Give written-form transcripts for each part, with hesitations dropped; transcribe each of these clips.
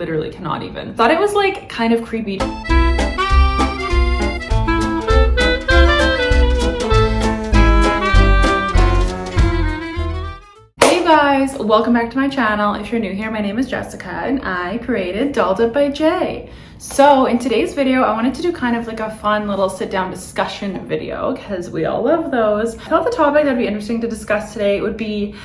literally cannot even. Thought it was like kind of creepy. Guys, welcome back to my channel. If you're new here, my name is Jessica and I created Dolled Up by Jay. So in today's video, I wanted to do kind of like a fun little sit down discussion video because we all love those. I thought the topic that'd be interesting to discuss today would be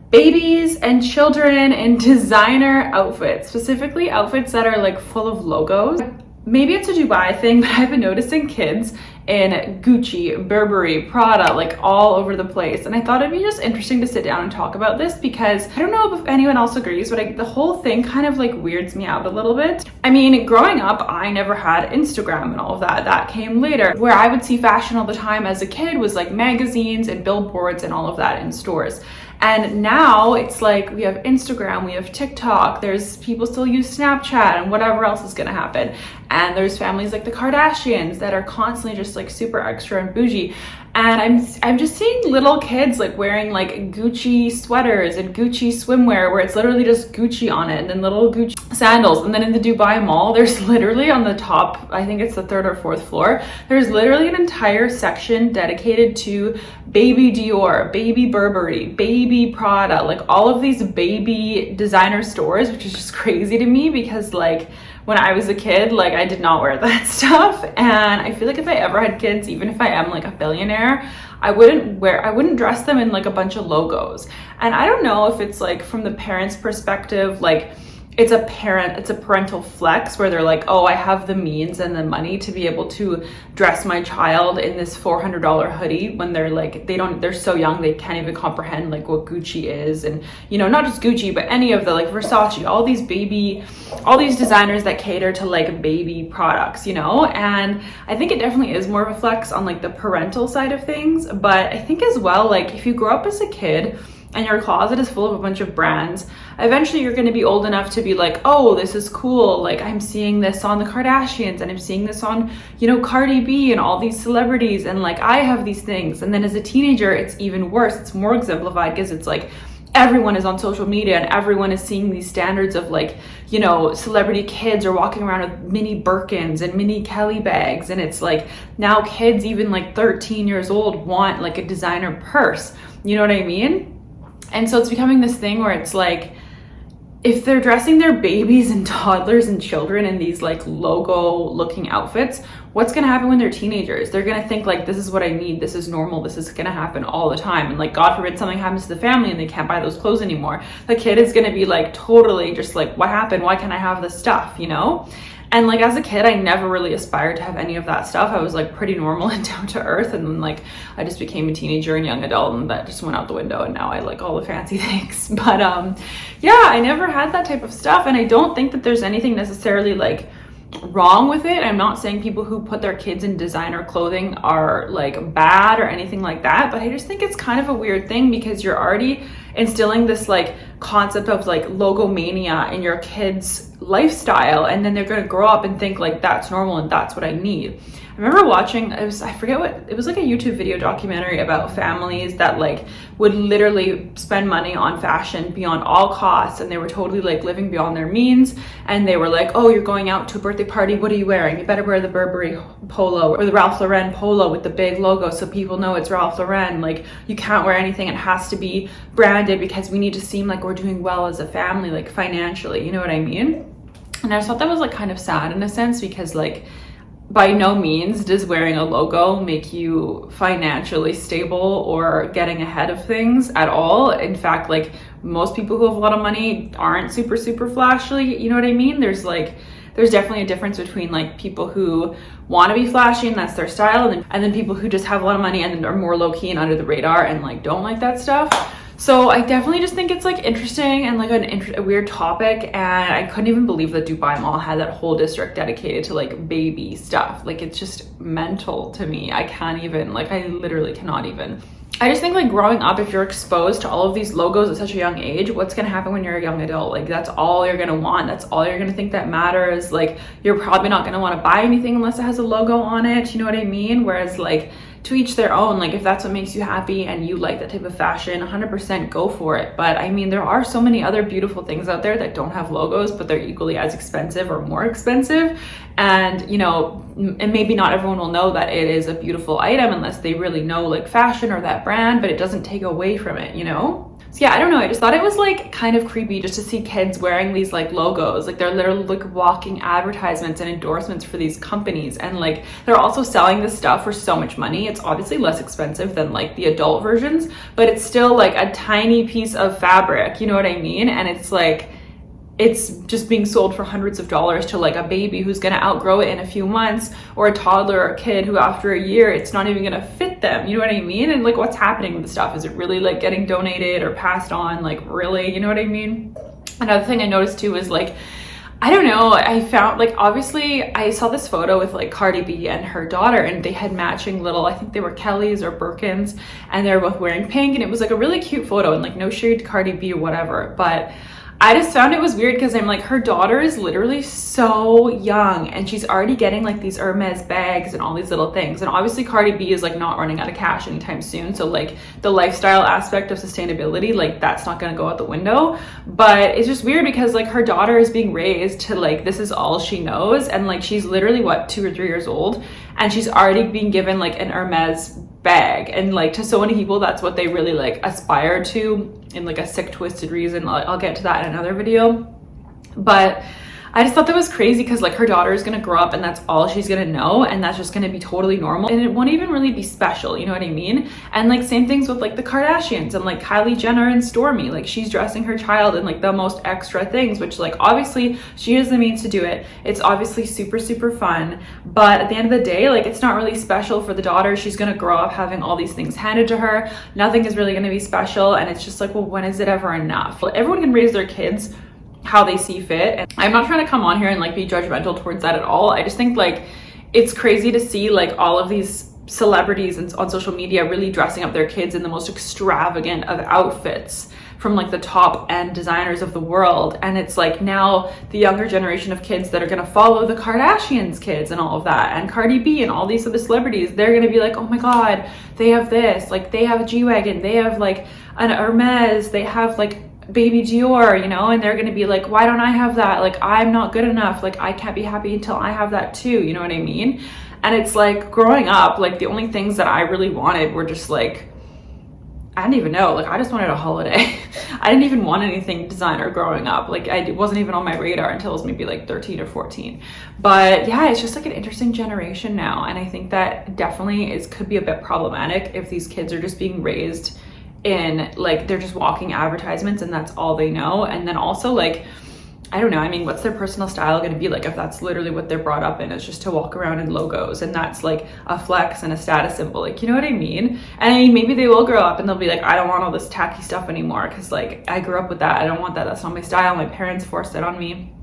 babies and children in designer outfits, specifically outfits that are like full of logos. Maybe it's a Dubai thing, but I've been noticing kids in Gucci, Burberry, Prada, like all over the place. And I thought it'd be just interesting to sit down and talk about this because I don't know if anyone else agrees, but the whole thing kind of like weirds me out a little bit. I mean, growing up, I never had Instagram and all of that. That came later. Where I would see fashion all the time as a kid was like magazines and billboards and all of that in stores. And now it's like we have Instagram, we have TikTok, there's people still use Snapchat and whatever else is gonna happen. And there's families like the Kardashians that are constantly just like super extra and bougie. And I'm just seeing little kids like wearing like Gucci sweaters and Gucci swimwear where it's literally just Gucci on it, and then little Gucci sandals. And then in the Dubai Mall, there's literally on the top, I think it's the 3rd or 4th floor, there's literally an entire section dedicated to baby Dior, baby Burberry, baby Prada, like all of these baby designer stores, which is just crazy to me because like when I was a kid, like I did not wear that stuff. And I feel like if I ever had kids, even if I am like a billionaire, I wouldn't dress them in like a bunch of logos. And I don't know if it's like from the parents' perspective, like it's a parental flex where they're like, oh, I have the means and the money to be able to dress my child in this $400 hoodie when they're like, they're so young, they can't even comprehend like what Gucci is. And, you know, not just Gucci, but any of the like Versace, all these designers that cater to like baby products, you know? And I think it definitely is more of a flex on like the parental side of things. But I think as well, like if you grow up as a kid and your closet is full of a bunch of brands, eventually you're going to be old enough to be like, oh, this is cool. Like I'm seeing this on the Kardashians and I'm seeing this on, you know, Cardi B and all these celebrities. And like, I have these things. And then as a teenager, it's even worse. It's more exemplified because it's like, everyone is on social media and everyone is seeing these standards of like, you know, celebrity kids are walking around with mini Birkins and mini Kelly bags. And it's like now kids, even like 13 years old, want like a designer purse. You know what I mean? And so it's becoming this thing where it's like, if they're dressing their babies and toddlers and children in these like logo looking outfits, what's going to happen when they're teenagers? They're going to think like, this is what I need. This is normal. This is going to happen all the time. And like, God forbid something happens to the family and they can't buy those clothes anymore. The kid is going to be like, totally just like, what happened? Why can't I have this stuff? You know? And like as a kid, I never really aspired to have any of that stuff. I was like pretty normal and down to earth. And then like I just became a teenager and young adult and that just went out the window. And now I like all the fancy things. But yeah, I never had that type of stuff. And I don't think that there's anything necessarily like wrong with it. I'm not saying people who put their kids in designer clothing are like bad or anything like that. But I just think it's kind of a weird thing because you're already instilling this like concept of like logomania in your kids' lifestyle, and then they're going to grow up and think like that's normal and that's what I need. I remember watching, I forget what, it was like a YouTube video documentary about families that like would literally spend money on fashion beyond all costs, and they were totally like living beyond their means. And they were like, oh, you're going out to a birthday party, what are you wearing? You better wear the Burberry polo or the Ralph Lauren polo with the big logo so people know it's Ralph Lauren. Like you can't wear anything, it has to be branded because we need to seem like we're doing well as a family, like financially, you know what I mean? And I just thought that was like kind of sad in a sense because like by no means does wearing a logo make you financially stable or getting ahead of things at all. In fact, like most people who have a lot of money aren't super flashy, you know what I mean? There's definitely a difference between like people who want to be flashy and that's their style, and then people who just have a lot of money and are more low-key and under the radar and like don't like that stuff. So I definitely just think it's like interesting and like a weird topic, and I couldn't even believe that Dubai Mall had that whole district dedicated to like baby stuff. Like it's just mental to me. I can't even, like I literally cannot even. I just think like growing up, if you're exposed to all of these logos at such a young age, what's gonna happen when you're a young adult? Like that's all you're gonna want. That's all you're gonna think that matters. Like you're probably not gonna wanna buy anything unless it has a logo on it. You know what I mean? Whereas like to each their own. Like if that's what makes you happy and you like that type of fashion, 100% go for it. But I mean, there are so many other beautiful things out there that don't have logos, but they're equally as expensive or more expensive. And, you know, and maybe not everyone will know that it is a beautiful item unless they really know like fashion or that brand, but it doesn't take away from it, you know? So yeah, I don't know, I just thought it was like kind of creepy just to see kids wearing these like logos, like they're literally like walking advertisements and endorsements for these companies, and like they're also selling this stuff for so much money. It's obviously less expensive than like the adult versions, but it's still like a tiny piece of fabric, you know what I mean? And it's like, it's just being sold for hundreds of dollars to like a baby who's gonna outgrow it in a few months, or a toddler or a kid who after a year, it's not even gonna fit them. You know what I mean? And like, what's happening with the stuff? Is it really like getting donated or passed on? Like really, you know what I mean? Another thing I noticed too is like, I don't know, I found like, obviously I saw this photo with like Cardi B and her daughter, and they had matching little, I think they were Kellys or Birkins, and they were both wearing pink, and it was like a really cute photo, and like no shade to Cardi B or whatever, but I just found it was weird because I'm like, her daughter is literally so young and she's already getting like these Hermes bags and all these little things. And obviously Cardi B is like not running out of cash anytime soon. So like the lifestyle aspect of sustainability, like that's not going to go out the window. But it's just weird because like her daughter is being raised to like, this is all she knows. And like, she's literally what, 2 or 3 years old, and she's already being given like an Hermes bag. And like to so many people, that's what they really like aspire to in like a sick twisted reason. I'll get to that in another video, but I just thought that was crazy because like her daughter is gonna grow up and that's all she's gonna know, and that's just gonna be totally normal, and it won't even really be special, you know what I mean? And like same things with like the Kardashians and like Kylie Jenner and Stormi, like she's dressing her child in like the most extra things, which like obviously she has the means to do it. It's obviously super fun, but at the end of the day, like it's not really special for the daughter. She's gonna grow up having all these things handed to her. Nothing is really gonna be special, and it's just like, well, when is it ever enough? Well, everyone can raise their kids how they see fit, and I'm not trying to come on here and like be judgmental towards that at all. I just think like it's crazy to see like all of these celebrities and on social media really dressing up their kids in the most extravagant of outfits from like the top end designers of the world. And it's like now the younger generation of kids that are going to follow the Kardashians kids and all of that, and Cardi B and all these other celebrities, they're going to be like, oh my god, they have this, like they have a G-Wagon, they have like an Hermes, they have like baby Dior, you know, and they're gonna be like, why don't I have that? Like I'm not good enough, like I can't be happy until I have that too, you know what I mean? And it's like, growing up, like the only things that I really wanted were just like, I didn't even know, like I just wanted a holiday. I didn't even want anything designer growing up. Like it wasn't even on my radar until I was maybe like 13 or 14. But yeah, it's just like an interesting generation now, and I think that definitely could be a bit problematic if these kids are just being raised in like they're just walking advertisements and that's all they know. And then also like, I don't know, I mean, what's their personal style going to be like if that's literally what they're brought up in, is just to walk around in logos, and that's like a flex and a status symbol, like, you know what I mean? And I mean, maybe they will grow up and they'll be like, I don't want all this tacky stuff anymore because like I grew up with that, I don't want that, that's not my style, my parents forced it on me.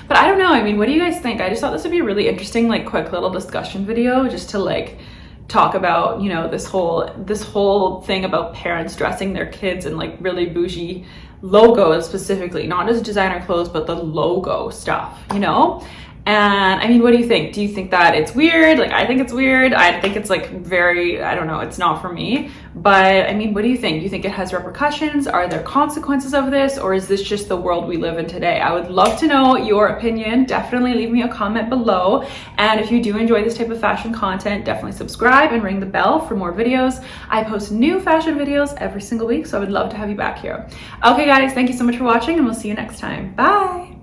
But I don't know, I mean, what do you guys think? I just thought this would be a really interesting like quick little discussion video just to like talk about, you know, this whole thing about parents dressing their kids in like really bougie logos, specifically not just designer clothes but the logo stuff, you know? And I mean, what do you think? Do you think that it's weird? Like I think it's weird. I think it's like very, I don't know, it's not for me. But I mean, what do you think? Do you think it has repercussions? Are there consequences of this, or is this just the world we live in today? I would love to know your opinion. Definitely leave me a comment below. And if you do enjoy this type of fashion content, definitely subscribe and ring the bell for more videos. I post new fashion videos every single week, so I would love to have you back here. Okay guys, thank you so much for watching, and we'll see you next time. Bye.